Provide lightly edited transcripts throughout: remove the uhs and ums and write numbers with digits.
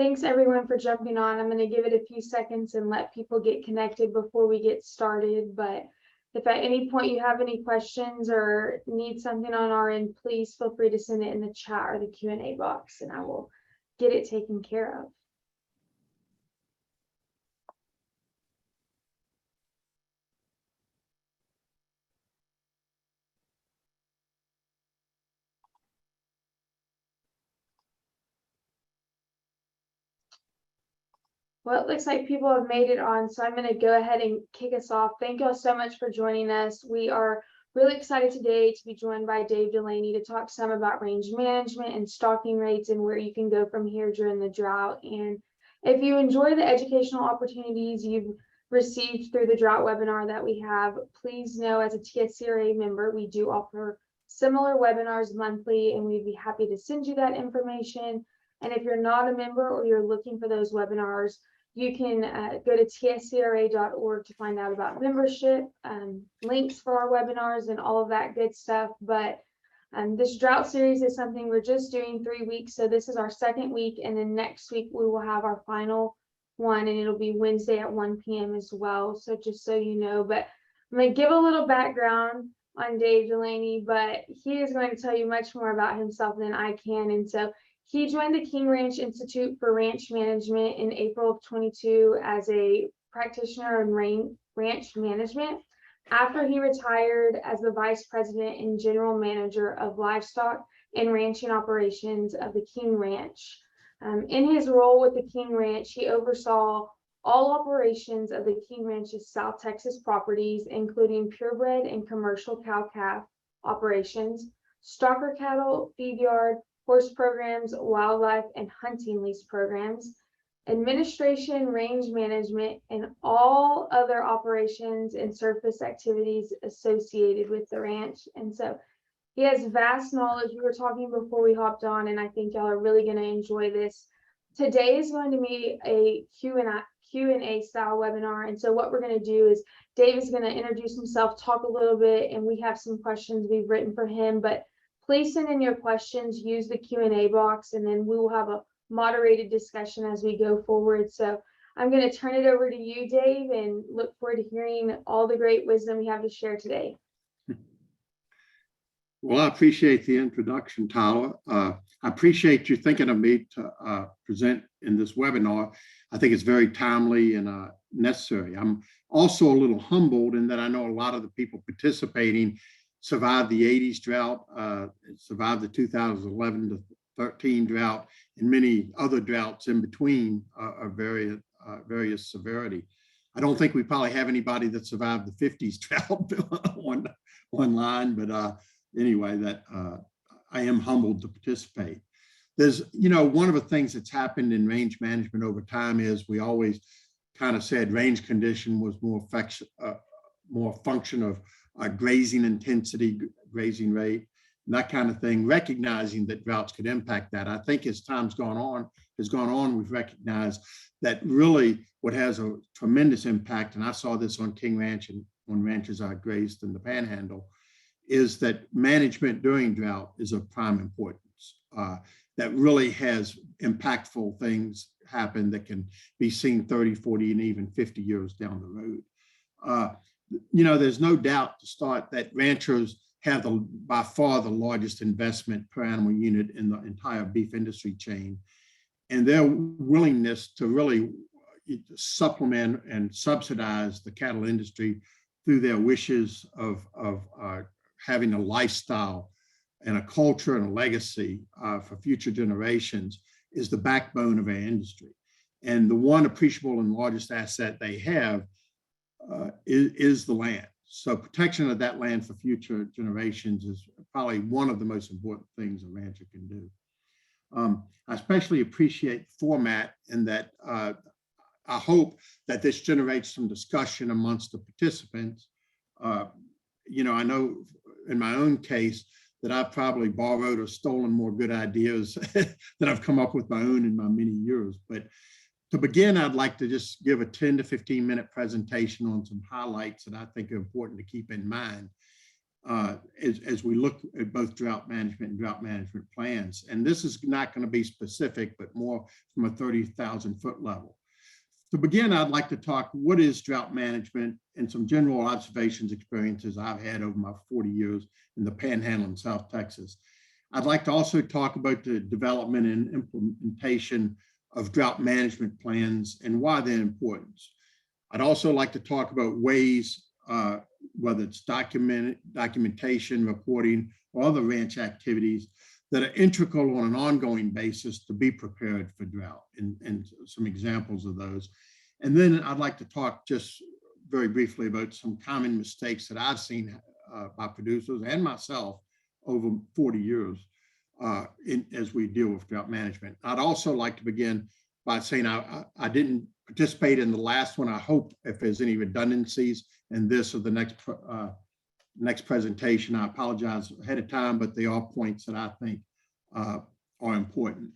Thanks everyone for jumping on. I'm going to give it a few seconds and let people get connected before we get started. But if at any point you have any questions or need something on our end, please feel free to send it in the chat or the Q&A box and I will get it taken care of. Well, it looks like people have made it on, so I'm going to go ahead and kick us off. Thank you all so much for joining us. We are really excited today to be joined by Dave Delaney to talk some about range management and stocking rates and where you can go from here during the drought. And if you enjoy the educational opportunities you've received through the drought webinar that we have, please know as a TSCRA member, we do offer similar webinars monthly, and we'd be happy to send you that information. And if you're not a member or you're looking for those webinars, you can go to tscra.org to find out about membership, links for our webinars and all of that good stuff. But this drought series is something we're just doing 3 weeks. So this is our second week. And then next week we will have our final one, and it'll be Wednesday at 1 p.m. as well. So just so you know, but I'm going to give a little background on Dave Delaney, but he is going to tell you much more about himself than I can. And so he joined the King Ranch Institute for Ranch Management in April of 22 as a practitioner in ranch management after he retired as the vice president and general manager of livestock and ranching operations of the King Ranch. In his role with the King Ranch, he oversaw all operations of the King Ranch's South Texas properties, including purebred and commercial cow-calf operations, stocker cattle, feed yard, horse programs, wildlife and hunting lease programs, administration, range management, and all other operations and surface activities associated with the ranch. And so he has vast knowledge. We were talking before we hopped on, and I think y'all are really going to enjoy this. Today is going to be a Q&A style webinar. And so what we're going to do is Dave is going to introduce himself, talk a little bit, and we have some questions we've written for him. But please send in your questions, use the Q&A box, and then we will have a moderated discussion as we go forward. So I'm going to turn it over to you, Dave, and look forward to hearing all the great wisdom we have to share today. Well, I appreciate the introduction, Tyler. I appreciate you thinking of me to present in this webinar. I think it's very timely and necessary. I'm also a little humbled in that I know a lot of the people participating survived the 80s drought, survived the 2011 to 13 drought, and many other droughts in between of various severity. I don't think we probably have anybody that survived the 50s drought online, but anyway, that I am humbled to participate. There's, one of the things that's happened in range management over time is we always kind of said range condition was more function of grazing intensity, grazing rate, and that kind of thing, recognizing that droughts could impact that. I think as time's gone on, we've recognized that really what has a tremendous impact, and I saw this on King Ranch and on ranches I grazed in the Panhandle, is that management during drought is of prime importance. That really has impactful things happen that can be seen 30, 40, and even 50 years down the road. There's no doubt to start that ranchers have by far the largest investment per animal unit in the entire beef industry chain. And their willingness to really supplement and subsidize the cattle industry through their wishes of having a lifestyle and a culture and a legacy for future generations is the backbone of our industry. And the one appreciable and largest asset they have is the land. So protection of that land for future generations is probably one of the most important things a rancher can do. I especially appreciate the format in that I hope that this generates some discussion amongst the participants. I know in my own case that I've probably borrowed or stolen more good ideas that I've come up with my own in my many years. But to begin, I'd like to just give a 10 to 15 minute presentation on some highlights that I think are important to keep in mind. as we look at both drought management and drought management plans. And this is not going to be specific, but more from a 30,000-foot level. To begin, I'd like to talk what is drought management and some general observations, experiences I've had over my 40 years in the Panhandle in South Texas. I'd like to also talk about the development and implementation of drought management plans and why they're important. I'd also like to talk about ways, whether it's documentation, reporting, or other ranch activities that are integral on an ongoing basis to be prepared for drought, and some examples of those. And then I'd like to talk just very briefly about some common mistakes that I've seen by producers and myself over 40 years as we deal with drought management. I'd also like to begin by saying I didn't participate in the last one. I hope if there's any redundancies in this or the next presentation, I apologize ahead of time, but they are points that I think are important.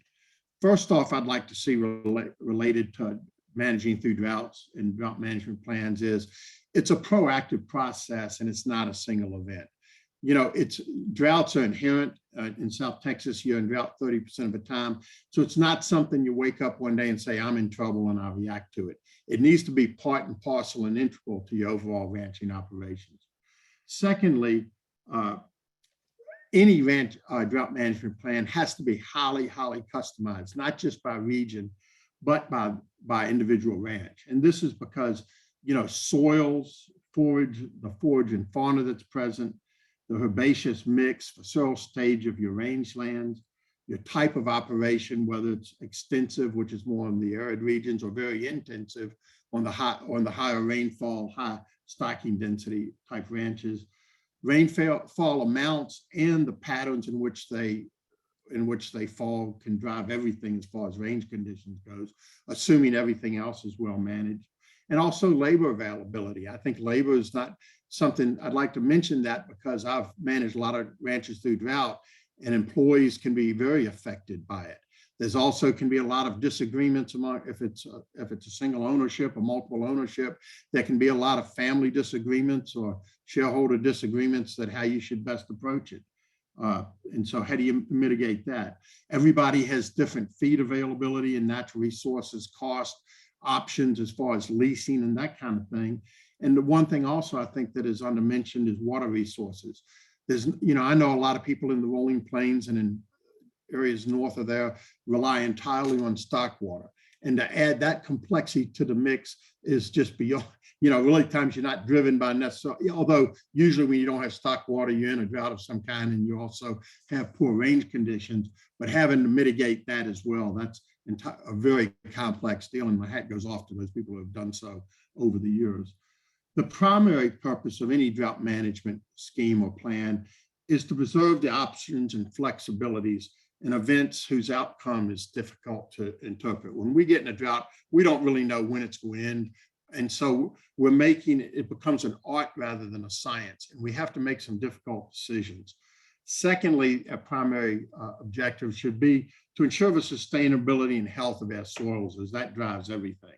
First off, I'd like to see related to managing through droughts and drought management plans is it's a proactive process and it's not a single event. You know, droughts are inherent in South Texas. You're in drought 30% of the time. So it's not something you wake up one day and say, I'm in trouble and I'll react to it. It needs to be part and parcel and integral to your overall ranching operations. Secondly, any ranch drought management plan has to be highly, highly customized, not just by region, but by individual ranch. And this is because, you know, soils, the forage and fauna that's present, the herbaceous mix, the soil stage of your rangelands, your type of operation, whether it's extensive, which is more in the arid regions, or very intensive on the higher rainfall, high stocking density type ranches, rainfall amounts and the patterns in which they fall can drive everything as far as range conditions goes, assuming everything else is well managed. And also labor availability. I think labor is not something, I'd like to mention that because I've managed a lot of ranches through drought and employees can be very affected by it. There's also can be a lot of disagreements among, if it's a single ownership or multiple ownership, there can be a lot of family disagreements or shareholder disagreements that how you should best approach it. And so how do you mitigate that? Everybody has different feed availability and natural resources, cost, options as far as leasing and that kind of thing. And the one thing also I think that is undermentioned is water resources. There's, you know, I know a lot of people in the rolling plains and in areas north of there rely entirely on stock water. And to add that complexity to the mix is just beyond, you know, really times you're not driven by necessarily, although usually when you don't have stock water, you're in a drought of some kind and you also have poor range conditions, but having to mitigate that as well, that's a very complex deal, and my hat goes off to those people who have done so over the years. The primary purpose of any drought management scheme or plan is to preserve the options and flexibilities in events whose outcome is difficult to interpret. When we get in a drought, we don't really know when it's going to end. And so we're making it becomes an art rather than a science, and we have to make some difficult decisions. Secondly, a primary objective should be to ensure the sustainability and health of our soils, as that drives everything.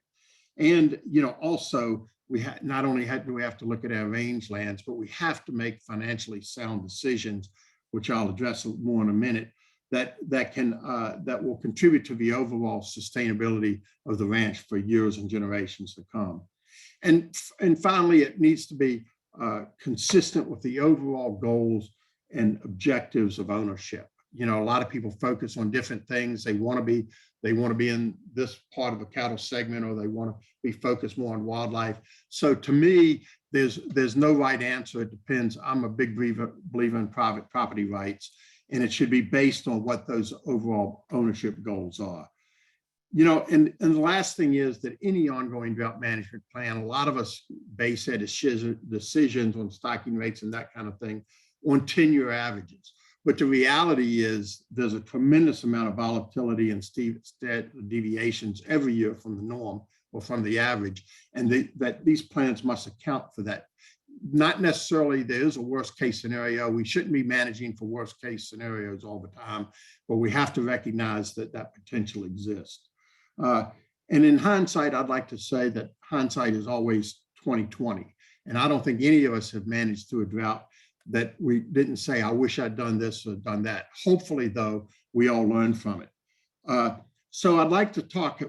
And, you know, also not only do we have to look at our rangelands, but we have to make financially sound decisions, which I'll address more in a minute, that will contribute to the overall sustainability of the ranch for years and generations to come. And finally, it needs to be consistent with the overall goals and objectives of ownership. You know, a lot of people focus on different things. They want to be in this part of the cattle segment, or they want to be focused more on wildlife. So to me, there's no right answer. It depends. I'm a big believer in private property rights, and it should be based on what those overall ownership goals are. You know, and the last thing is that any ongoing drought management plan, a lot of us base their decisions on stocking rates and that kind of thing on 10-year averages. But the reality is there's a tremendous amount of volatility and deviations every year from the norm or from the average, and that these plans must account for that. Not necessarily there is a worst case scenario. We shouldn't be managing for worst case scenarios all the time, but we have to recognize that that potential exists. And in hindsight, I'd like to say that hindsight is always 20/20. And I don't think any of us have managed through a drought that we didn't say, I wish I'd done this or done that. Hopefully, though, we all learn from it. So I'd like to talk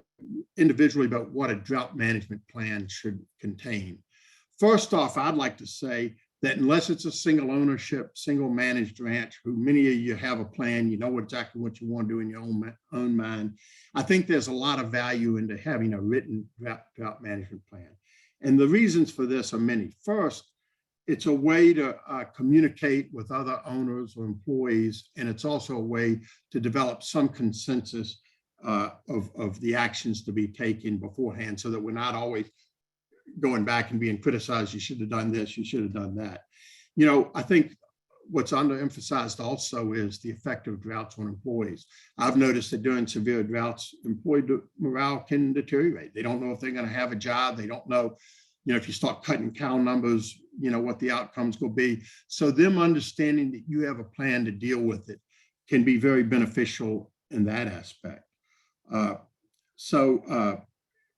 individually about what a drought management plan should contain. First off, I'd like to say that unless it's a single ownership, single managed ranch, who many of you have a plan, you know exactly what you want to do in your own mind, I think there's a lot of value into having a written drought management plan. And the reasons for this are many. First, it's a way to communicate with other owners or employees, and it's also a way to develop some consensus of the actions to be taken beforehand, so that we're not always going back and being criticized. You should have done this, you should have done that. You know, I think what's underemphasized also is the effect of droughts on employees. I've noticed that during severe droughts, employee morale can deteriorate. They don't know if they're going to have a job. They don't know, you know, if you start cutting cow numbers, you know, what the outcomes will be. So them understanding that you have a plan to deal with it can be very beneficial in that aspect.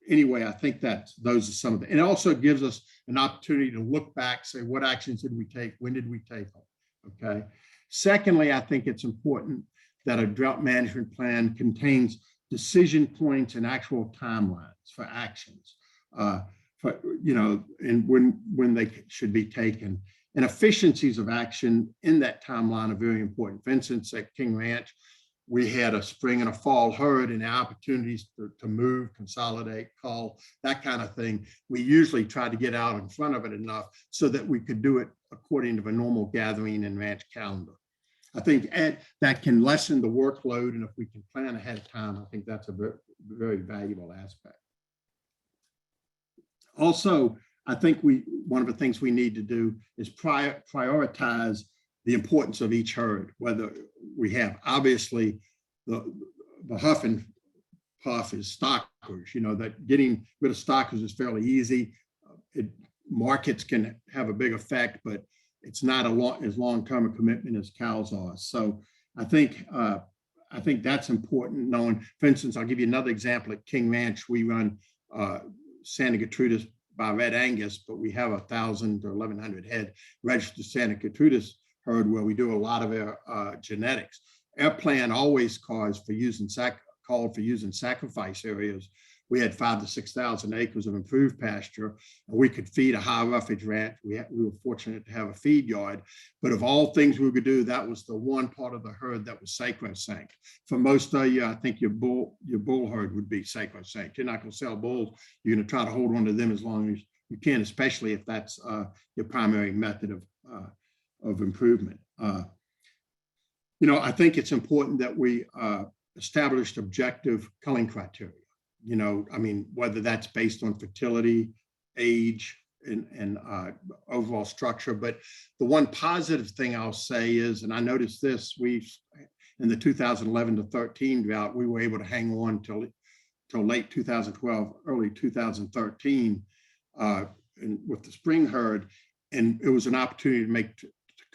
Anyway, I think that those are some of the, and it also gives us an opportunity to look back, say, what actions did we take? When did we take them? Okay. Secondly, I think it's important that a drought management plan contains decision points and actual timelines for actions, you know, and when they should be taken. And efficiencies of action in that timeline are very important. For instance, at King Ranch, we had a spring and a fall herd, and opportunities to move, consolidate, call, that kind of thing. We usually try to get out in front of it enough so that we could do it according to a normal gathering and ranch calendar. I think that can lessen the workload, and if we can plan ahead of time, I think that's a very, very valuable aspect. Also, I think one of the things we need to do is prioritize the importance of each herd. Whether we have, obviously, the huff and puff is stockers, you know, that getting rid of stockers is fairly easy. Markets can have a big effect, but it's not as long-term a commitment as cows are. So I think that's important knowing. For instance, I'll give you another example. At King Ranch, we run Santa Gertrudis by Red Angus, but we have 1,000 or 1,100 head registered Santa Gertrudis herd where we do a lot of our genetics. Our plan always called for using sacrifice areas. We had 5,000 to 6,000 acres of improved pasture, and we could feed a high roughage ranch. We were fortunate to have a feed yard, but of all things we could do, that was the one part of the herd that was sacrosanct. For most of you, I think your bull herd would be sacrosanct. You're not going to sell bulls. You're going to try to hold on to them as long as you can, especially if that's your primary method of improvement. You know, I think it's important that we established objective culling criteria. You know, I mean, whether that's based on fertility, age, and overall structure. But the one positive thing I'll say is, and I noticed this, in the 2011 to 13 drought, we were able to hang on till late 2012, early 2013, with the spring herd, and it was an opportunity to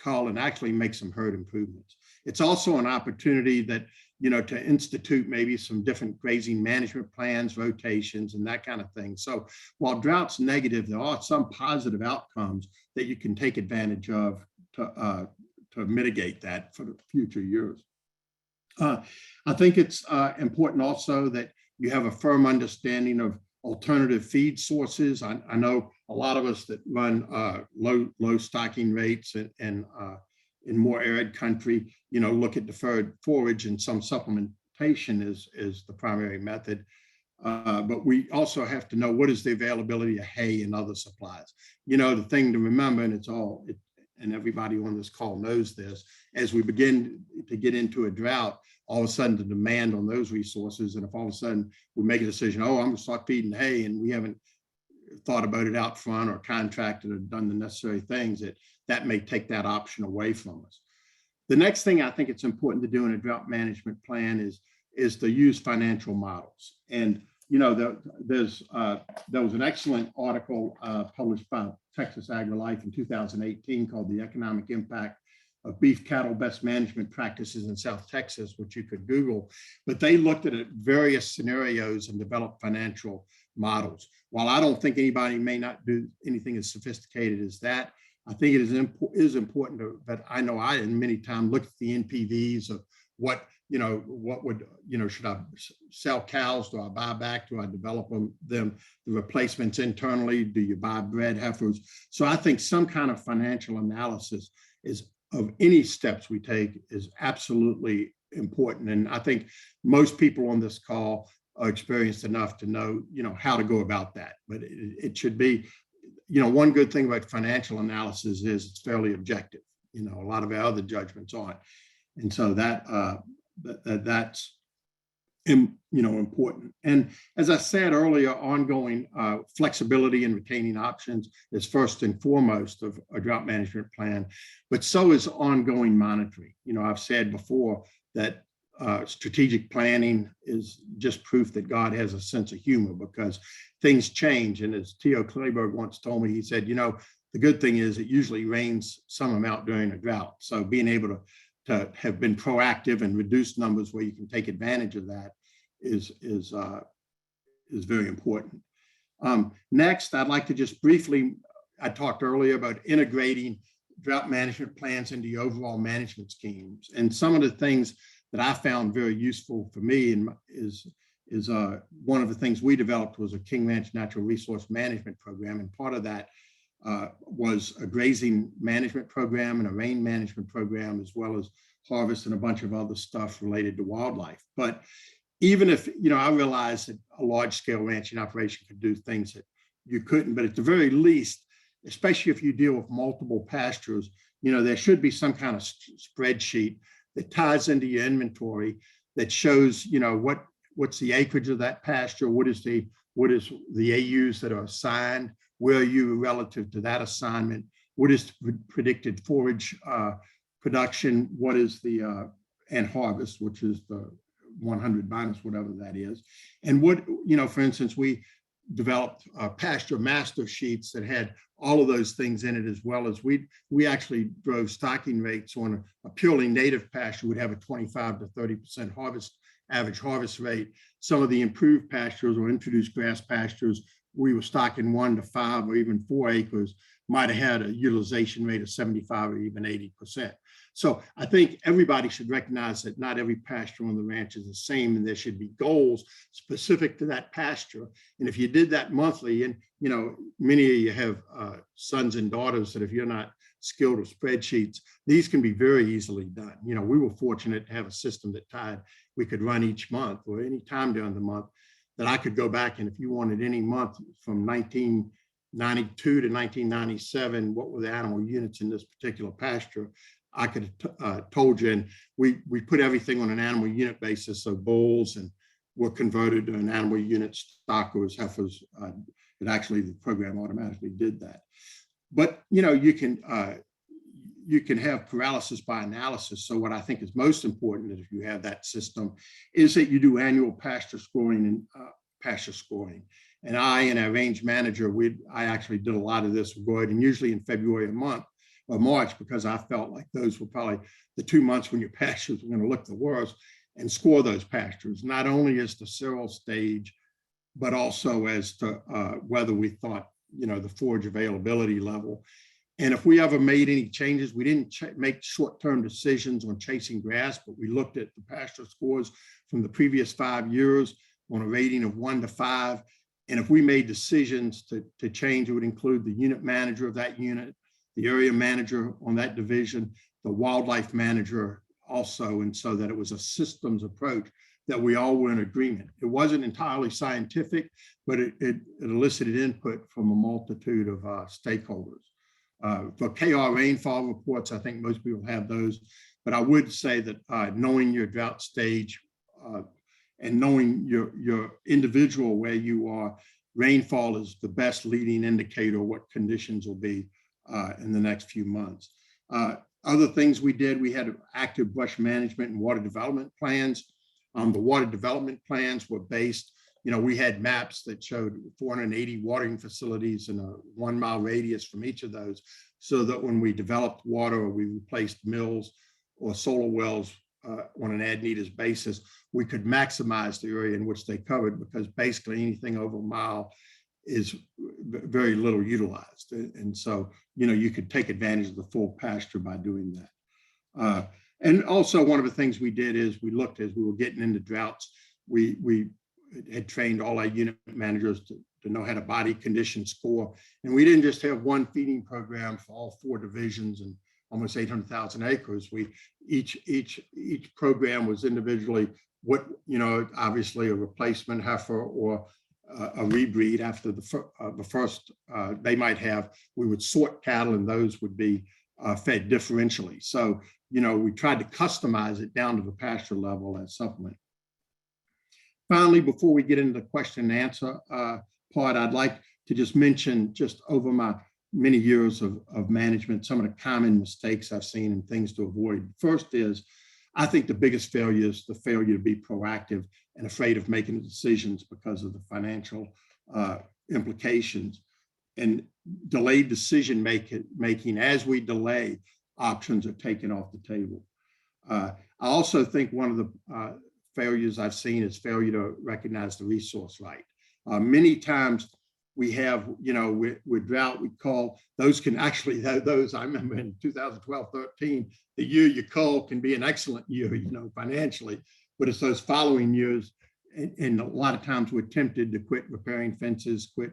cull and actually make some herd improvements. It's also an opportunity that, you know, to institute maybe some different grazing management plans, rotations, and that kind of thing. So while drought's negative, there are some positive outcomes that you can take advantage of to mitigate that for the future years. I think it's important also that you have a firm understanding of alternative feed sources. I know a lot of us that run low stocking rates and in more arid country, you know, look at deferred forage, and some supplementation is the primary method. But we also have to know what is the availability of hay and other supplies. You know, the thing to remember, and and everybody on this call knows this, as we begin to get into a drought, all of a sudden the demand on those resources, and if all of a sudden we make a decision, oh, I'm gonna start feeding hay, and we haven't thought about it out front or contracted or done the necessary things, that may take that option away from us. The next thing I think it's important to do in a drought management plan is to use financial models. And you know, there was an excellent article published by Texas AgriLife in 2018 called "The Economic Impact of Beef Cattle Best Management Practices in South Texas," which you could Google. But they looked at various scenarios and developed financial models. While I don't think anybody may not do anything as sophisticated as that, I think it is important to, but I know I, and many times, look at the NPVs of what, what would, should I sell cows? Do I buy back? Do I develop them, the replacements internally? Do you buy bred heifers? So I think some kind of financial analysis is of any steps we take is absolutely important. And I think most people on this call are experienced enough to know, how to go about that. But it should be, one good thing about financial analysis is it's fairly objective. A lot of our other judgments aren't. And so that's important. And as I said earlier, ongoing flexibility and retaining options is first and foremost of a drought management plan, but so is ongoing monitoring. I've said before that strategic planning is just proof that God has a sense of humor, because things change. And as Theo Kleberg once told me, he said, the good thing is it usually rains some amount during a drought. So being able to have been proactive and reduce numbers where you can take advantage of that is very important. Next, I'd like to just briefly, I talked earlier about integrating drought management plans into the overall management schemes. And some of the things that I found very useful for me is one of the things we developed was a King Ranch Natural Resource Management Program. And part of that was a grazing management program and a rain management program, as well as harvest and a bunch of other stuff related to wildlife. But even if, I realize that a large scale ranching operation could do things that you couldn't, but at the very least, especially if you deal with multiple pastures, there should be some kind of spreadsheet that ties into your inventory that shows, what's the acreage of that pasture, what is the AUs that are assigned, where are you relative to that assignment, what is the predicted forage production, what is the and harvest, which is the 100 minus whatever that is, and what, for instance, we developed pasture master sheets that had all of those things in it, as well as we actually drove stocking rates on a purely native pasture would have a 25 to 30% average harvest rate. Some of the improved pastures or introduced grass pastures, we were stocking 1 to 5 or even 4 acres, might have had a utilization rate of 75 or even 80%. So I think everybody should recognize that not every pasture on the ranch is the same, and there should be goals specific to that pasture. And if you did that monthly, and many of you have sons and daughters that if you're not skilled with spreadsheets, these can be very easily done. We were fortunate to have a system that we could run each month or any time during the month that I could go back, and if you wanted any month from 1992 to 1997, what were the animal units in this particular pasture, I could have told you. And we put everything on an animal unit basis. So bulls and were converted to an animal unit, stockers, heifers. It actually, the program automatically did that. But you can have paralysis by analysis. So what I think is most important is if you have that system is that you do annual pasture scoring and pasture scoring. And I and our range manager, I actually did a lot of this with Gordon, usually in February or March, because I felt like those were probably the 2 months when your pastures were going to look the worst, and score those pastures, not only as the cereal stage, but also as to whether we thought, the forage availability level. And if we ever made any changes, we didn't make short-term decisions on chasing grass, but we looked at the pasture scores from the previous 5 years on a rating of 1 to 5. And if we made decisions to change, it would include the unit manager of that unit, the area manager on that division, the wildlife manager also, and so that it was a systems approach that we all were in agreement. It wasn't entirely scientific, but it elicited input from a multitude of stakeholders. For KR rainfall reports, I think most people have those, but I would say that knowing your drought stage and knowing your individual where you are, rainfall is the best leading indicator of what conditions will be in the next few months. Other things we did, we had active brush management and water development plans. The water development plans were based, we had maps that showed 480 watering facilities in a 1 mile radius from each of those, so that when we developed water or we replaced mills or solar wells on an ad-needs basis, we could maximize the area in which they covered, because basically anything over a mile is very little utilized. And so, you could take advantage of the full pasture by doing that. And also one of the things we did is we looked as we were getting into droughts, we had trained all our unit managers to know how to body condition score. And we didn't just have one feeding program for all 4 divisions and almost 800,000 acres. Each program was individually obviously a replacement heifer or a rebreed after the first they might have. We would sort cattle and those would be fed differentially. So, we tried to customize it down to the pasture level as supplement. Finally, before we get into the question and answer part, I'd like to just mention, just over my many years of management, some of the common mistakes I've seen and things to avoid. First is, I think the biggest failure is the failure to be proactive and afraid of making decisions because of the financial implications, and delayed decision making. As we delay, options are taken off the table. I also think one of the failures I've seen is failure to recognize the resource right. Many times we have, with drought, we call those can actually, those I remember in 2012, 13, the year you call can be an excellent year, financially, but it's those following years. And a lot of times we're tempted to quit repairing fences, quit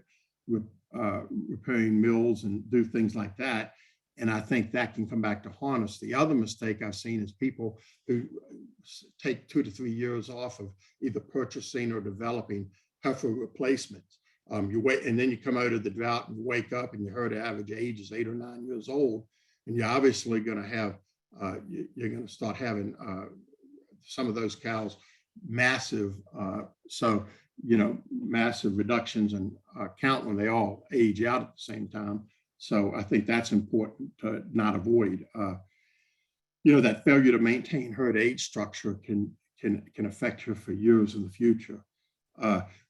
repairing mills and do things like that. And I think that can come back to haunt us. The other mistake I've seen is people who take 2 to 3 years off of either purchasing or developing heifer replacements. You wait, and then you come out of the drought and wake up and your herd average age is 8 or 9 years old. And you're obviously going to have, you're going to start having some of those cows massive, massive reductions in count when they all age out at the same time. So I think that's important to not avoid. That failure to maintain herd age structure can affect you for years in the future.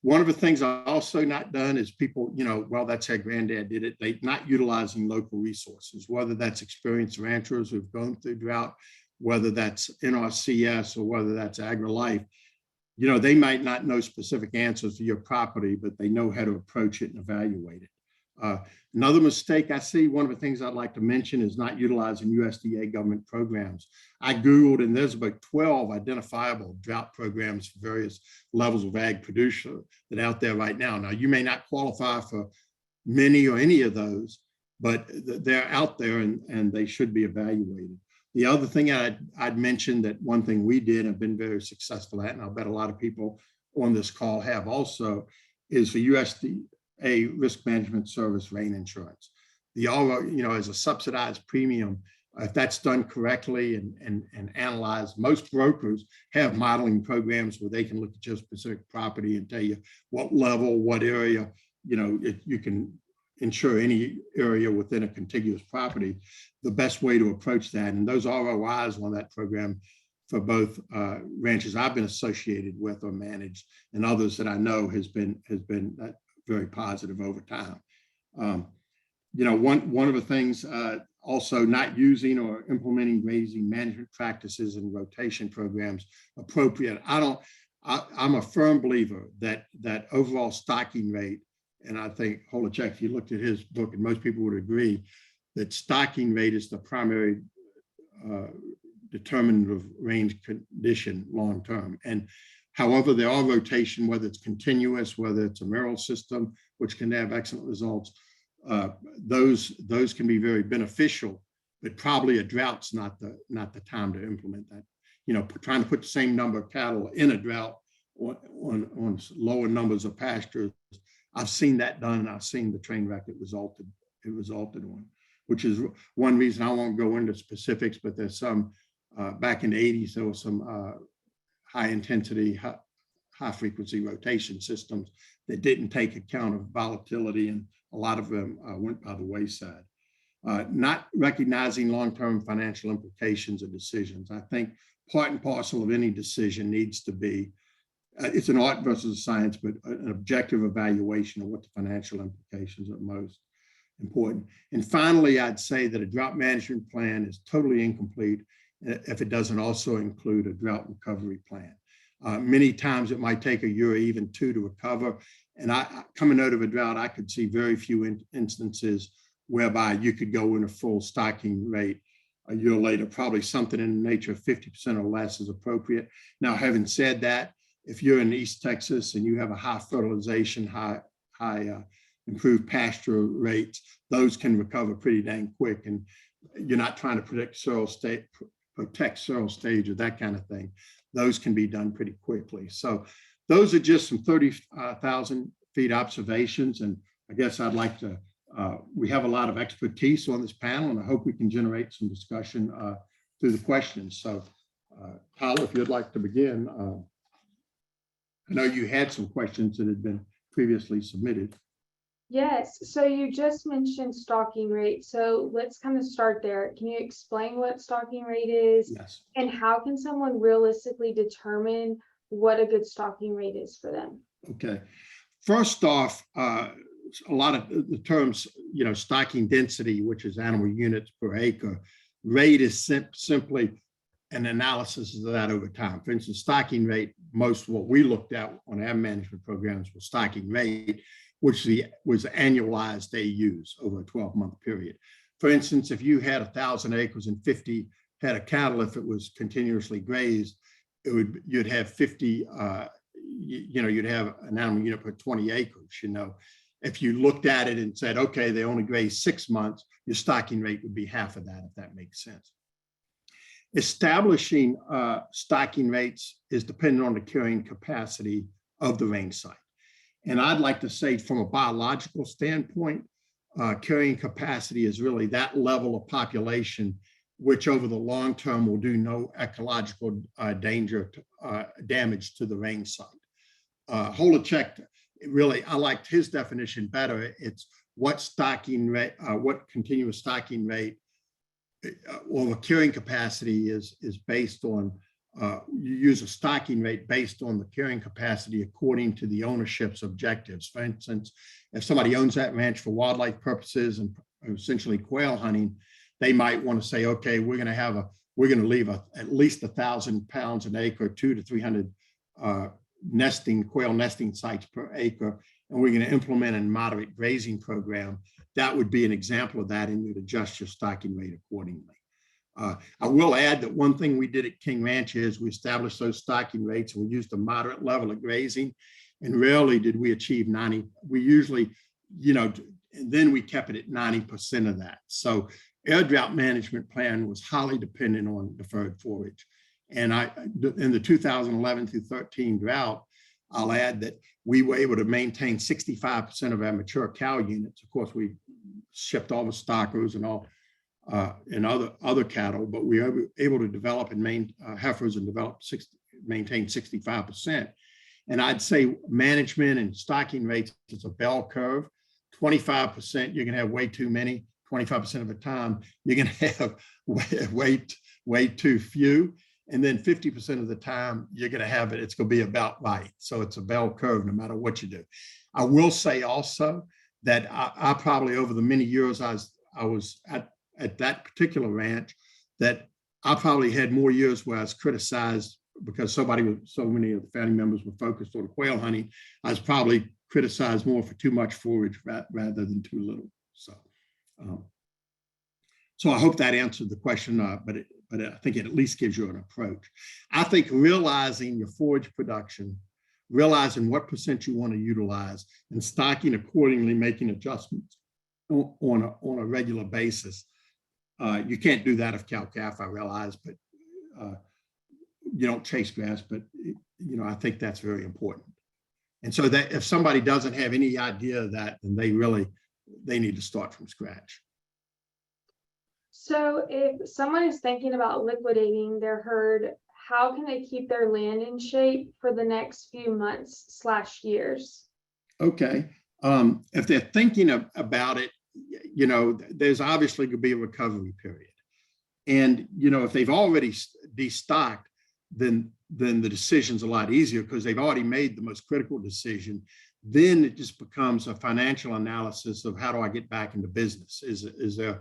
One of the things I've also not done is people, well, that's how granddad did it. They not utilizing local resources, whether that's experienced ranchers who've gone through drought, whether that's NRCS or whether that's AgriLife. They might not know specific answers to your property, but they know how to approach it and evaluate it. Another mistake I see, one of the things I'd like to mention is not utilizing USDA government programs. I Googled and there's about 12 identifiable drought programs for various levels of ag producer that are out there right now. Now, you may not qualify for many or any of those, but they're out there and they should be evaluated. The other thing I'd mention, that one thing we did and have been very successful at, and I'll bet a lot of people on this call have also, is for USDA risk management service rain insurance. The as a subsidized premium, if that's done correctly and analyzed. Most brokers have modeling programs where they can look at your specific property and tell you what level, what area, you can insure any area within a contiguous property, the best way to approach that. And those ROIs on that program for both ranches I've been associated with or managed and others that I know has been very positive over time. One of the things also not using or implementing grazing management practices and rotation programs appropriate. I'm a firm believer that overall stocking rate, and I think Holacek, if you looked at his book, and most people would agree, that stocking rate is the primary determinant of range condition long term. And however, there are rotation, whether it's continuous, whether it's a mural system, which can have excellent results. Those can be very beneficial, but probably a drought's not the time to implement that. Trying to put the same number of cattle in a drought on lower numbers of pastures. I've seen that done, and I've seen the train wreck it resulted on, which is one reason I won't go into specifics, but there's some, back in the 80s, there was some high intensity, high frequency rotation systems that didn't take account of volatility, and a lot of them went by the wayside. Not recognizing long-term financial implications of decisions. I think part and parcel of any decision needs to be, it's an art versus a science, but an objective evaluation of what the financial implications are most important. And finally, I'd say that a drought management plan is totally incomplete if it doesn't also include a drought recovery plan. Many times it might take a year or even two to recover. And coming out of a drought, I could see very few instances whereby you could go in a full stocking rate a year later. Probably something in the nature of 50% or less is appropriate. Now, having said that, if you're in East Texas and you have a high fertilization, high improved pasture rates, those can recover pretty dang quick. And you're not trying to protect soil state or that kind of thing. Those can be done pretty quickly. So those are just some 30,000 feet observations. And I guess I'd like to, we have a lot of expertise on this panel, and I hope we can generate some discussion through the questions. So Tyler, if you'd like to begin. I know you had some questions that had been previously submitted. Yes, so you just mentioned stocking rate. So let's kind of start there. Can you explain what stocking rate is? Yes. And how can someone realistically determine what a good stocking rate is for them? Okay. First off, a lot of the terms, stocking density, which is animal units per acre, rate is simply an analysis of that over time. For instance, stocking rate, most of what we looked at on our management programs was stocking rate, which was annualized AUs over a 12-month period. For instance, if you had 1,000 acres and 50 head of cattle, if it was continuously grazed, you'd have 50, you'd have an animal unit per 20 acres. If you looked at it and said, okay, they only graze 6 months, your stocking rate would be half of that, if that makes sense. Establishing stocking rates is dependent on the carrying capacity of the range site. And I'd like to say from a biological standpoint, carrying capacity is really that level of population which over the long term will do no ecological damage to the range site. Holacek, really, I liked his definition better. It's what stocking rate, what continuous stocking rate, well, the carrying capacity is based on, you use a stocking rate based on the carrying capacity according to the ownership's objectives. For instance, if somebody owns that ranch for wildlife purposes and essentially quail hunting, they might want to say, okay, we're going to leave at least 1,000 pounds an acre, 200 to 300 quail nesting sites per acre, and we're going to implement a moderate grazing program. That would be an example of that, and you'd adjust your stocking rate accordingly. I will add that one thing we did at King Ranch is we established those stocking rates, and we used a moderate level of grazing, and rarely did we achieve 90. We usually, and then we kept it at 90% of that. So our drought management plan was highly dependent on deferred forage. And in the 2011 through 13 drought, I'll add that we were able to maintain 65% of our mature cow units. Of course, we shipped all the stockers and all and other cattle, but we were able to develop and heifers and maintain 65%. And I'd say management and stocking rates is a bell curve. 25%, you're going to have way too many. 25% of the time, you're going to have way too few. And then 50% of the time, you're going to have it's going to be about right. So it's a bell curve no matter what you do. I will say also that I probably over the many years I was at that particular ranch, that I probably had more years where I was criticized because so many of the family members were focused on quail hunting. I was probably criticized more for too much forage rather than too little. So I hope that answered the question, but I think it at least gives you an approach. I think realizing your forage production, realizing what percent you want to utilize, and stocking accordingly, making adjustments on a regular basis. You can't do that of cow-calf, I realize, but you don't chase grass, but I think that's very important. And so that if somebody doesn't have any idea of that, then they need to start from scratch. So if someone is thinking about liquidating their herd, how can they keep their land in shape for the next few months/years? Okay. If they're thinking about it, there's obviously going to be a recovery period. And, if they've already destocked, then the decision's a lot easier because they've already made the most critical decision. Then it just becomes a financial analysis of how do I get back into business? Is there,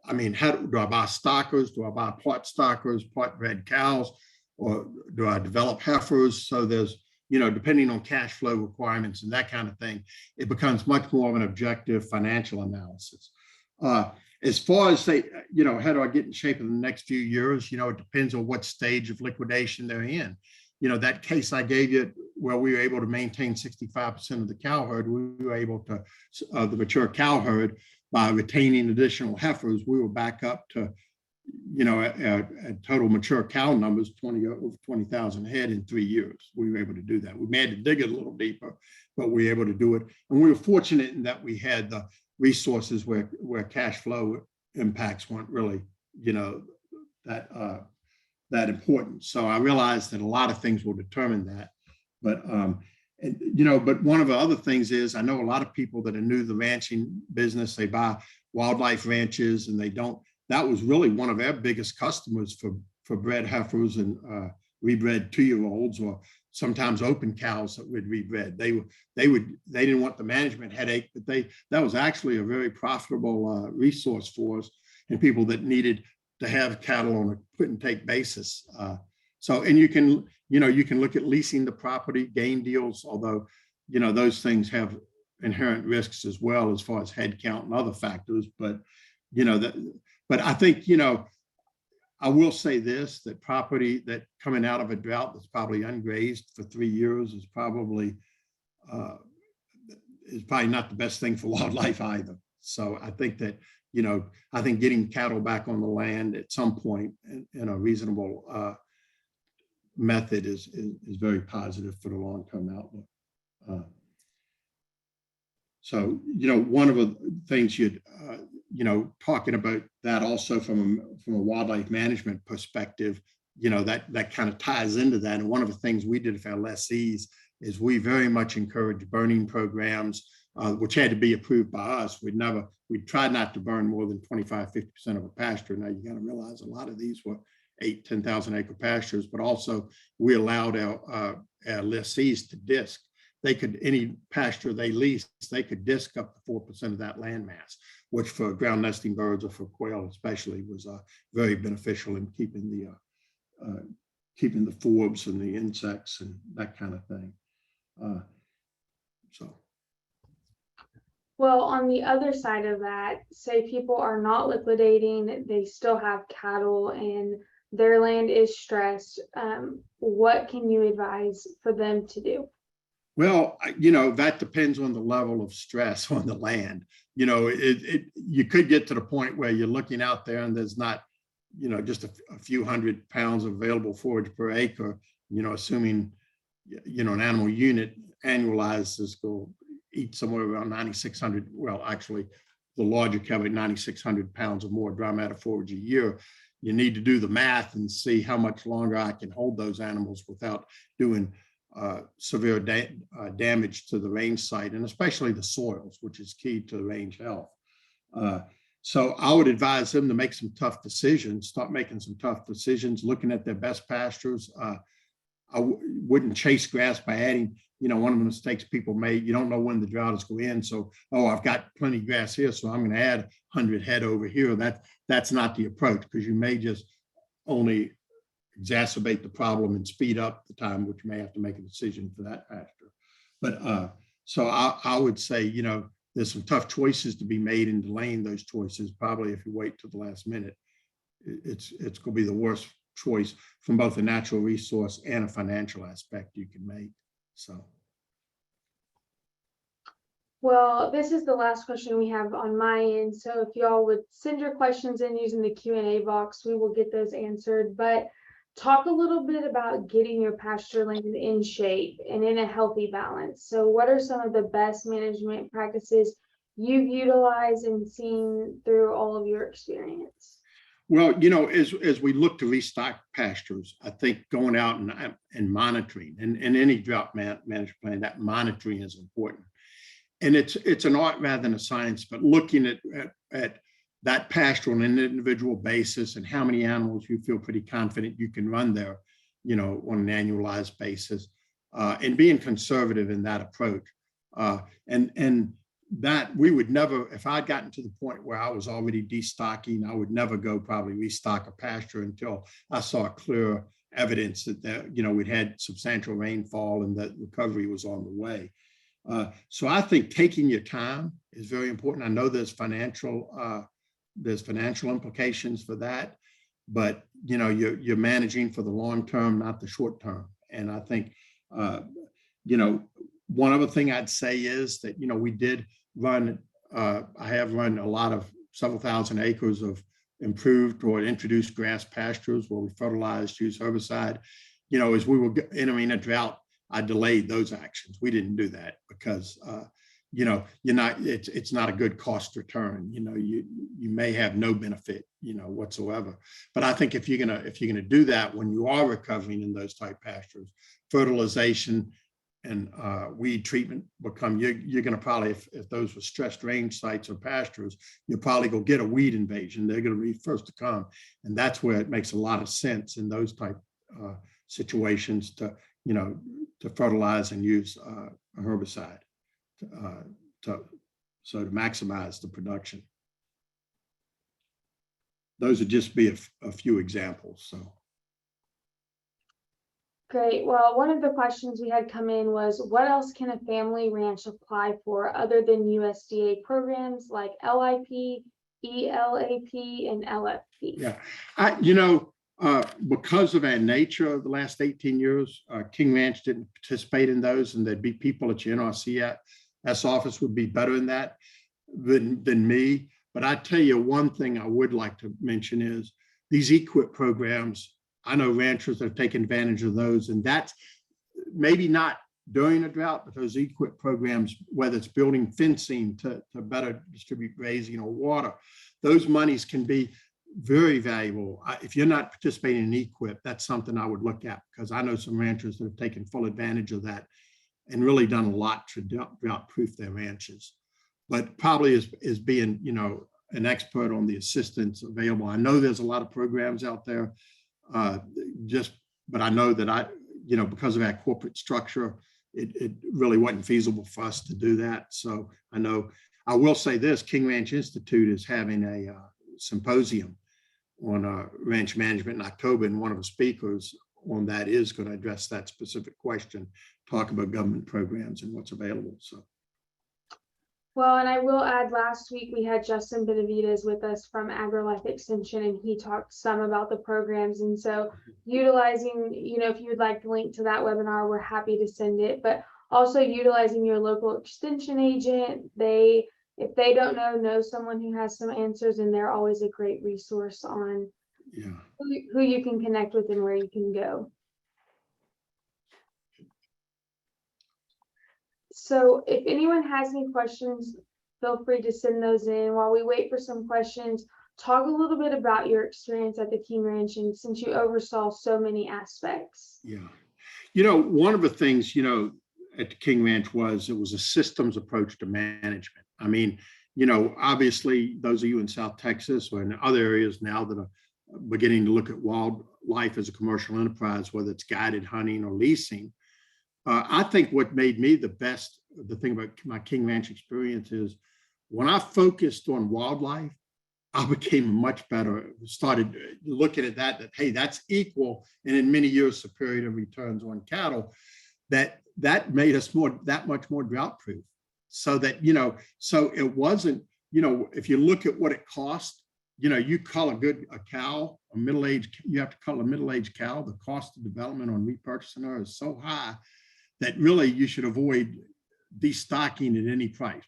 how do I buy stockers? Do I buy part stockers, part bred cows? Or do I develop heifers? So there's, depending on cash flow requirements and that kind of thing, it becomes much more of an objective financial analysis. As far as say, how do I get in shape in the next few years? It depends on what stage of liquidation they're in. That case I gave you where we were able to maintain 65% of the cow herd, we were able to, the mature cow herd, by retaining additional heifers, we were back up to, at total mature cow numbers, over 20,000 head in 3 years. We were able to do that. We had to dig it a little deeper, but we were able to do it. And we were fortunate in that we had the resources where cash flow impacts weren't really, that important. So I realized that a lot of things will determine that. But but one of the other things is, I know a lot of people that are new to the ranching business, they buy wildlife ranches and they don't. That was really one of our biggest customers for bred heifers and rebred 2-year-olds, or sometimes open cows that we'd rebred. They didn't want the management headache, but that was actually a very profitable resource for us, and people that needed to have cattle on a put and take basis. And you can look at leasing the property, gain deals, although, those things have inherent risks as well as far as head count and other factors. But, but I think, I will say this, that property that coming out of a drought that's probably ungrazed for 3 years is probably not the best thing for wildlife either. So I think that, I think getting cattle back on the land at some point in a reasonable method is very positive for the long-term outlook. So, one of the things talking about that also from a wildlife management perspective, that kind of ties into that. And one of the things we did with our lessees is we very much encourage burning programs, which had to be approved by us. We tried not to burn more than 25-50% of a pasture. Now you got to realize a lot of these were 8,000-10,000 acre pastures, but also we allowed our lessees to disc. Any pasture they leased, they could disc up to 4% of that land mass, which for ground nesting birds or for quail especially was very beneficial in keeping the forbs and the insects and that kind of thing. Well, on the other side of that, say people are not liquidating, they still have cattle and their land is stressed. What can you advise for them to do? Well, that depends on the level of stress on the land. You could get to the point where you're looking out there and there's not, just a few hundred pounds of available forage per acre, assuming, an animal unit annualizes will eat somewhere around 9,600. Well, actually, the larger cattle, 9,600 pounds or more dry matter forage a year. You need to do the math and see how much longer I can hold those animals without doing severe damage to the range site, and especially the soils, which is key to the range health. So I would advise them to make some tough decisions, start making some tough decisions, looking at their best pastures. I wouldn't chase grass by adding, one of the mistakes people make, you don't know when the drought is going to end. So, I've got plenty of grass here, so I'm going to add 100 head over here. That's not the approach, because you may just only exacerbate the problem and speed up the time, which you may have to make a decision for that pasture. But so I would say, there's some tough choices to be made, and delaying those choices, probably if you wait till the last minute, it's going to be the worst choice from both a natural resource and a financial aspect you can make. So. Well, this is the last question we have on my end. So if y'all would send your questions in using the Q&A box, we will get those answered. But talk a little bit about getting your pasture land in shape and in a healthy balance. So what are some of the best management practices you've utilized and seen through all of your experience? Well, as we look to restock pastures, I think going out and monitoring, and any drought management plan, that monitoring is important. And it's an art rather than a science, but looking at that pasture on an individual basis and how many animals you feel pretty confident you can run there, on an annualized basis, and being conservative in that approach. And that we would never, if I'd gotten to the point where I was already destocking, I would never go probably restock a pasture until I saw clear evidence that, we'd had substantial rainfall and that recovery was on the way. So I think taking your time is very important. I know there's financial implications for that, but you're managing for the long term, not the short term. And I think one other thing I'd say is that we did run. I have run several thousand acres of improved or introduced grass pastures where we fertilized, used herbicide. As we were entering a drought, I delayed those actions. We didn't do that because it's not a good cost return. You may have no benefit whatsoever. But I think if you're gonna do that when you are recovering in those type pastures, fertilization and weed treatment you're going to probably, if those were stressed range sites or pastures, you'll probably go get a weed invasion. They're going to be first to come. And that's where it makes a lot of sense in those type situations to fertilize and use a herbicide to maximize the production. Those would just be a few examples. So. Great. Well, one of the questions we had come in was, what else can a family ranch apply for other than USDA programs like LIP, ELAP, and LFP? Yeah, because of our nature of the last 18 years, King Ranch didn't participate in those, and there'd be people at your NRCS office would be better in that than me. But I tell you, one thing I would like to mention is these EQIP programs. I know ranchers that have taken advantage of those, and that's maybe not during a drought, but those EQIP programs, whether it's building fencing to better distribute grazing or water, those monies can be very valuable. If you're not participating in EQIP, that's something I would look at, because I know some ranchers that have taken full advantage of that and really done a lot to drought-proof their ranches. But probably is being, an expert on the assistance available. I know there's a lot of programs out there. But I know that because of our corporate structure, it really wasn't feasible for us to do that. So I will say this: King Ranch Institute is having a symposium on ranch management in October, and one of the speakers on that is going to address that specific question, talk about government programs and what's available. So. Well, and I will add, last week we had Justin Benavides with us from AgriLife Extension, and he talked some about the programs. And so utilizing, if you would like to link to that webinar, we're happy to send it, but also utilizing your local extension agent. If they don't know someone who has some answers, and they're always a great resource on who you can connect with and where you can go. So if anyone has any questions, feel free to send those in. While we wait for some questions, talk a little bit about your experience at the King Ranch, and since you oversaw so many aspects. Yeah. One of the things, at the King Ranch it was a systems approach to management. I mean, obviously those of you in South Texas or in other areas now that are beginning to look at wildlife as a commercial enterprise, whether it's guided hunting or leasing, I think what made me the thing about my King Ranch experience is when I focused on wildlife, I became much better, started looking at that, hey, that's equal, and in many years superior to returns on cattle, that made us that much more drought proof. So that, so it wasn't, if you look at what it cost, you cull a cow, you have to cull a middle-aged cow, the cost of development on repurchasing her is so high that really you should avoid destocking at any price,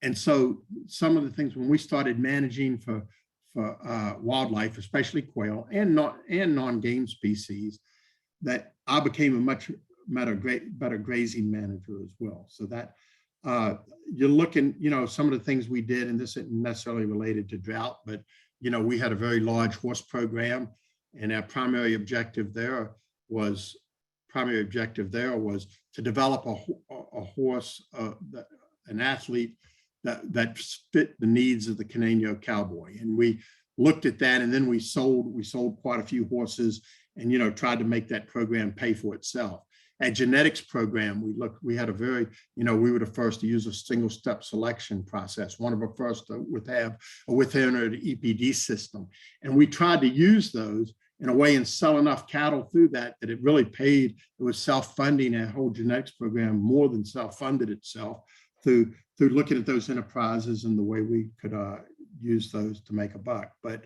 and so some of the things when we started managing for wildlife, especially quail and non-game species, that I became a much better grazing manager as well. So that you're looking, some of the things we did, and this isn't necessarily related to drought, but we had a very large horse program, and our primary objective there was to develop a horse, an athlete that fit the needs of the Cananeo cowboy. And we looked at that, and then we sold quite a few horses, and tried to make that program pay for itself. At genetics program, we had a very, we were the first to use a single step selection process, one of the first to have a within an EPD system. And we tried to use those in a way and sell enough cattle through that it really paid. It was self-funding. Our whole genetics program more than self-funded itself through looking at those enterprises and the way we could use those to make a buck. But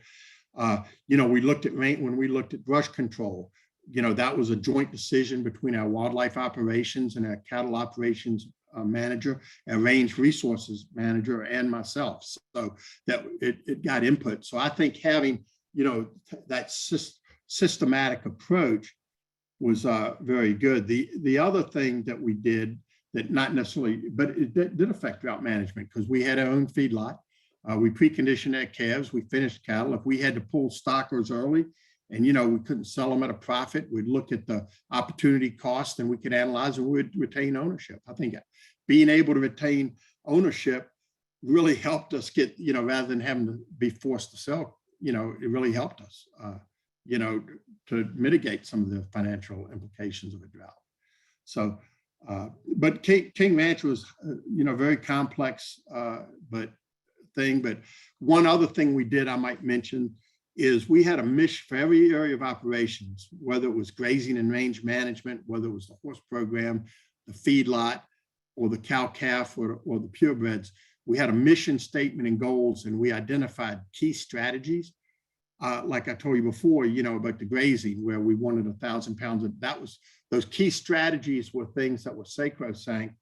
we looked at when we looked at brush control, that was a joint decision between our wildlife operations and our cattle operations manager, our range resources manager, and myself. So that it got input. So I think having, that systematic approach was very good. The other thing that we did that not necessarily, but it did affect drought management because we had our own feedlot. We preconditioned our calves, we finished cattle. If we had to pull stockers early, and we couldn't sell them at a profit, we'd look at the opportunity cost and we could analyze and we'd retain ownership. I think being able to retain ownership really helped us get, rather than having to be forced to sell, it really helped us, to mitigate some of the financial implications of a drought. So, but King Ranch was, very complex, but one other thing we did, I might mention, is we had a mission for every area of operations, whether it was grazing and range management, whether it was the horse program, the feedlot, or the cow-calf, or the purebreds. We had a mission statement and goals, and we identified key strategies. Like I told you before, about the grazing, where we wanted 1,000 pounds of, those key strategies were things that were sacrosanct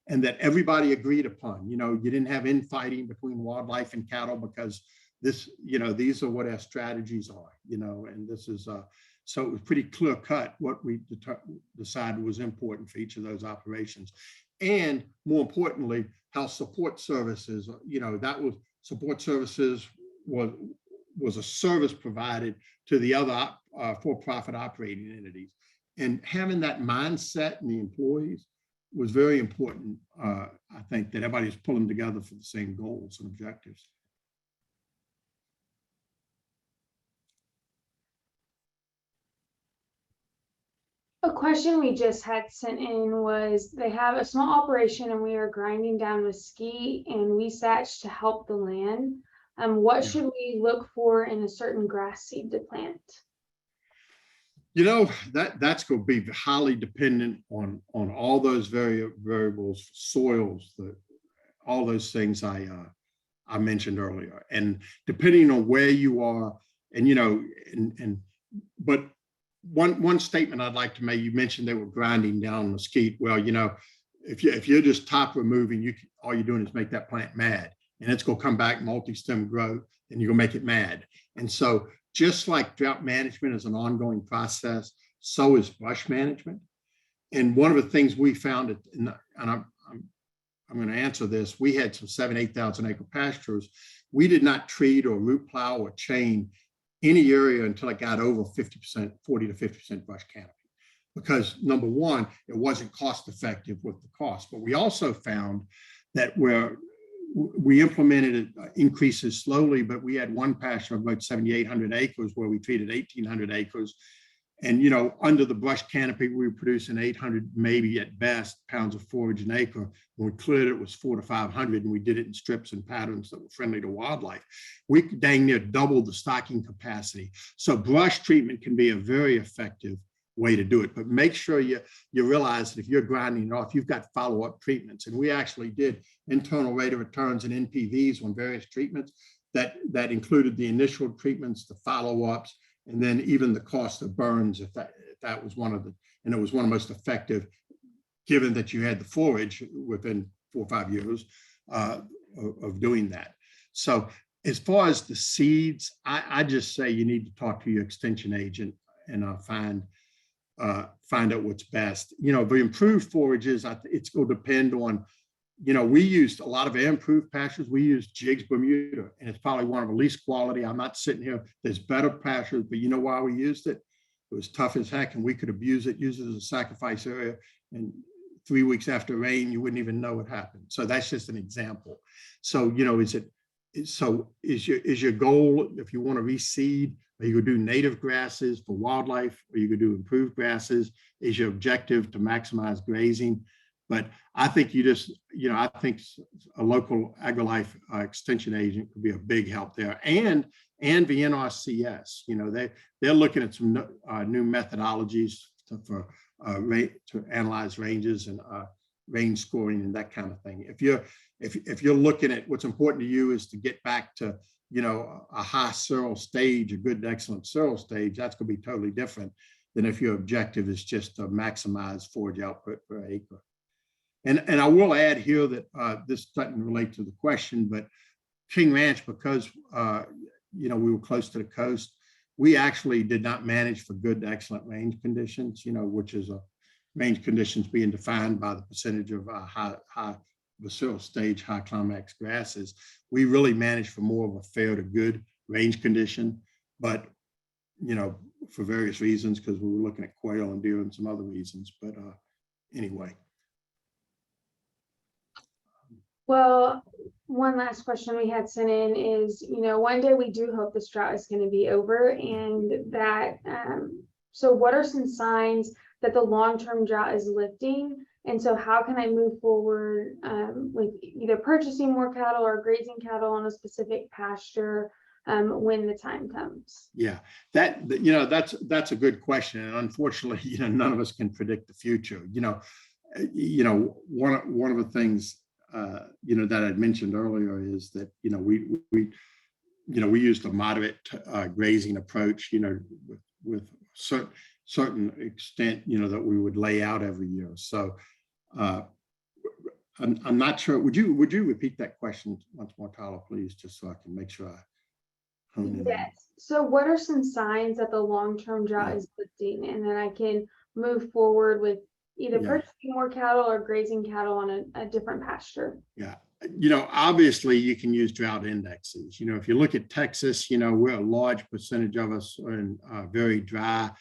and that everybody agreed upon. You didn't have infighting between wildlife and cattle because these are what our strategies are, and this is, so it was pretty clear cut what we decided was important for each of those operations. And more importantly, how support services, that was support services was a service provided to the other for-profit operating entities. And having that mindset in the employees was very important. I think that everybody's pulling together for the same goals and objectives. A question we just had sent in was, they have a small operation and we are grinding down mesquite and weed to help the land. What should we look for in a certain grass seed to plant? That's going to be highly dependent on all those variables, soils, all those things I mentioned earlier, and depending on where you are, and but one statement I'd like to make, you mentioned they were grinding down mesquite. Well, if you're just top removing, all you're doing is make that plant mad, and it's going to come back multi-stem growth, and you're going to make it mad. And so just like drought management is an ongoing process, so is brush management. And one of the things we found, and I'm going to answer this, we had some 8,000 acre pastures. We did not treat or root plow or chain any area until it got over 50%, 40 to 50% brush canopy. Because number one, it wasn't cost effective with the cost, but we also found that where we implemented increases slowly, but we had one pasture of about 7,800 acres where we treated 1,800 acres. And, under the brush canopy, we were producing 800, maybe at best, pounds of forage an acre. When we cleared it, it was 400 to 500, and we did it in strips and patterns that were friendly to wildlife. We dang near doubled the stocking capacity. So brush treatment can be a very effective way to do it, but make sure you realize that if you're grinding it off, you've got follow-up treatments. And we actually did internal rate of returns and NPVs on various treatments that included the initial treatments, the follow-ups, and then even the cost of burns, if that was one of the, and it was one of the most effective, given that you had the forage within 4 or 5 years of doing that. So as far as the seeds, I just say you need to talk to your extension agent and find out what's best. The improved forages, it's going to depend on, we used a lot of improved pastures. We used Jigs Bermuda, and it's probably one of the least quality. I'm not sitting here, there's better pastures, but you know why we used it? It was tough as heck, and we could abuse it, use it as a sacrifice area. And 3 weeks after rain, you wouldn't even know what happened. So that's just an example. So, is your goal, if you want to reseed Are you going to do native grasses for wildlife? Or are you going to do improved grasses? Is your objective to maximize grazing? But I think you just, I think a local AgriLife extension agent could be a big help there. And the NRCS, they're looking at some new methodologies to analyze ranges and range scoring and that kind of thing. If you're looking at what's important to you is to get back to a high cereal stage, a good excellent cereal stage, that's going to be totally different than if your objective is just to maximize forage output per acre. And I will add here that this doesn't relate to the question, but King Ranch, because we were close to the coast, we actually did not manage for good to excellent range conditions, which is a range conditions being defined by the percentage of high cereal stage, high climax grasses. We really managed for more of a fair to good range condition, but for various reasons, because we were looking at quail and deer and some other reasons. But anyway. Well, one last question we had sent in is, one day we do hope this drought is going to be over, and that, so what are some signs that the long-term drought is lifting? And so how can I move forward with either purchasing more cattle or grazing cattle on a specific pasture when the time comes? Yeah, that's a good question. And unfortunately, none of us can predict the future. One of the things that I'd mentioned earlier is that we used a moderate grazing approach, with certain extent, that we would lay out every year. So I'm not sure. Would you repeat that question once more, Tyler, please, just so I can make sure I hone in? Yes. So what are some signs that the long-term drought is lifting, and then I can move forward with either purchasing more cattle or grazing cattle on a different pasture? Yeah. Obviously you can use drought indexes. If you look at Texas, we're a large percentage of us are in very dry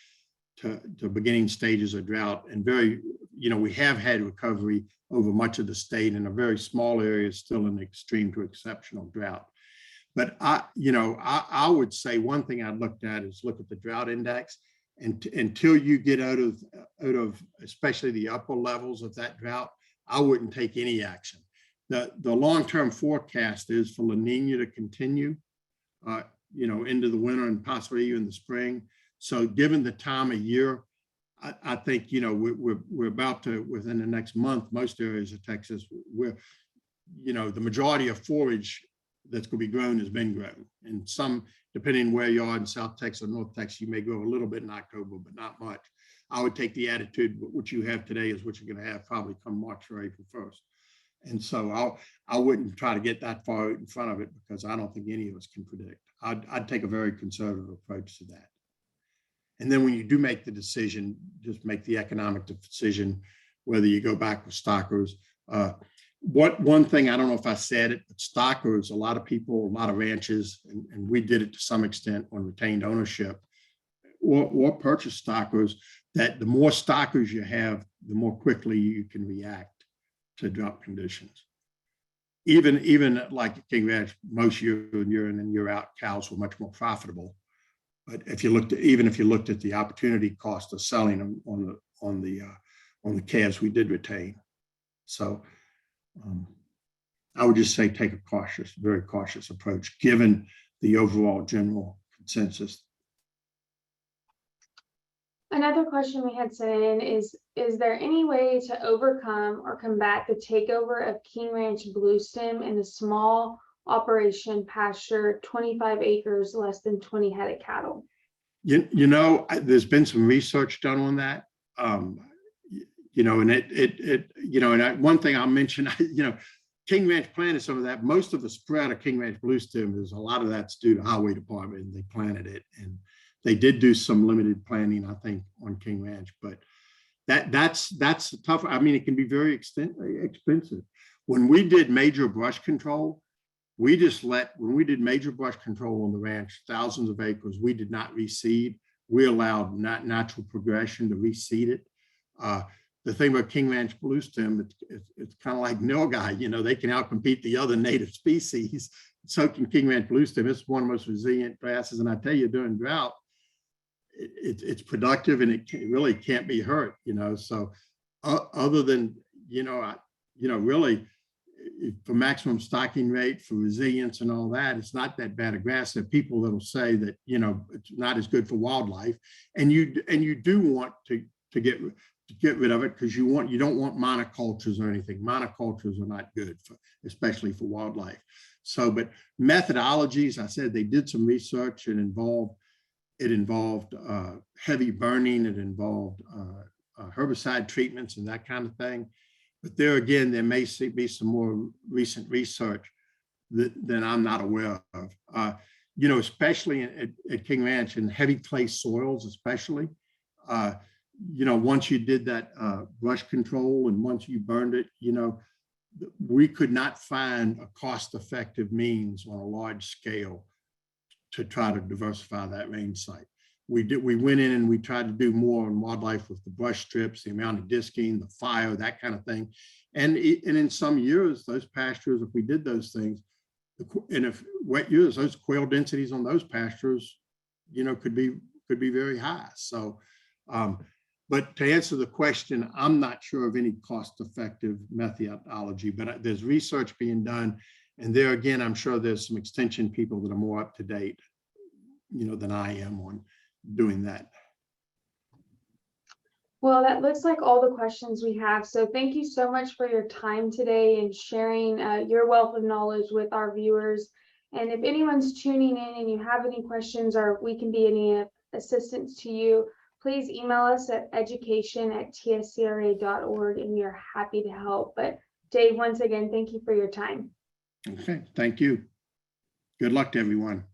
to beginning stages of drought, and we have had recovery over much of the state, and a very small area still in extreme to exceptional drought. But I would say one thing I looked at is look at the drought index. And until you get out of especially the upper levels of that drought, I wouldn't take any action. The long-term forecast is for La Nina to continue, into the winter and possibly even the spring. So given the time of year, I think, we're about to, within the next month, most areas of Texas, the majority of forage that's going to be grown has been grown. And some, depending on where you are in South Texas or North Texas, you may grow a little bit in October, but not much. I would take the attitude, what you have today is what you're going to have probably come March or April 1st. And so I wouldn't try to get that far out in front of it, because I don't think any of us can predict. I'd take a very conservative approach to that. And then when you do make the decision, just make the economic decision, whether you go back with stockers. One thing, I don't know if I said it, but stockers, a lot of people, a lot of ranches, and we did it to some extent on retained ownership, or purchase stockers, that the more stockers you have, the more quickly you can react to drought conditions. Even like King Ranch, most year in and year out, cows were much more profitable. But if you looked at the opportunity cost of selling them on the calves, we did retain. So I would just say take a very cautious approach, given the overall general consensus. Another question we had sent in is there any way to overcome or combat the takeover of King Ranch Bluestem in a small operation pasture, 25 acres, less than 20 head of cattle? There's been some research done on that. One thing I'll mention, King Ranch planted some of that. Most of the spread of King Ranch Bluestem is a lot of that's due to Highway Department, and they planted it, and they did do some limited planting, I think, on King Ranch, but that's tough. I mean, it can be very expensive. When we did major brush control, when we did major brush control on the ranch, thousands of acres, we did not reseed. We allowed natural progression to reseed it. The thing about King Ranch Bluestem, it's kind of like nilgai, they can outcompete the other native species soaking King Ranch bluestem. It's one of the most resilient grasses. And I tell you, during drought, it's productive and it really can't be hurt, So other than, really for maximum stocking rate, for resilience and all that, it's not that bad a grass. There are people that'll say that, it's not as good for wildlife. And you do want to get rid of it because you don't want monocultures or anything. Monocultures are not good, especially for wildlife. So, but methodologies, I said they did some research and it involved heavy burning, it involved herbicide treatments and that kind of thing. But there again, there may be some more recent research that I'm not aware of. Especially at King Ranch in heavy clay soils, especially, once you did that brush control and once you burned it, we could not find a cost-effective means on a large scale to try to diversify that range site. We went in and we tried to do more on wildlife with the brush strips, the amount of disking, the fire, that kind of thing. And in some years, those pastures, if we did those things, and if wet years, those quail densities on those pastures, could be very high. So, but to answer the question, I'm not sure of any cost-effective methodology, but there's research being done. And there again, I'm sure there's some extension people that are more up to date, than I am on doing that. Well, that looks like all the questions we have. So thank you so much for your time today and sharing your wealth of knowledge with our viewers. And if anyone's tuning in and you have any questions or we can be any assistance to you, please email us at education@tscra.org and we are happy to help. But Dave, once again, thank you for your time. Okay, thank you. Good luck to everyone.